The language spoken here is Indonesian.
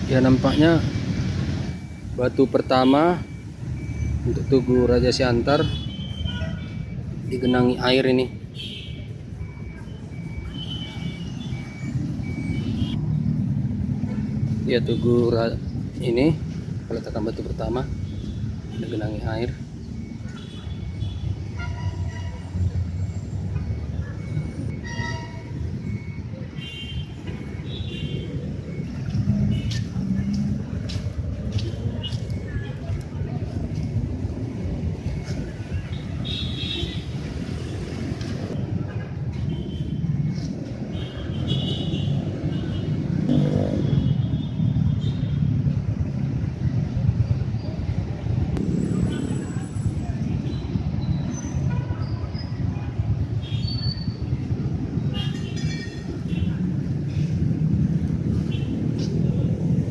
Ya, nampaknya batu pertama untuk Tugu Raja Siantar digenangi air ini. Ya, ini peletakan batu pertama digenangi air.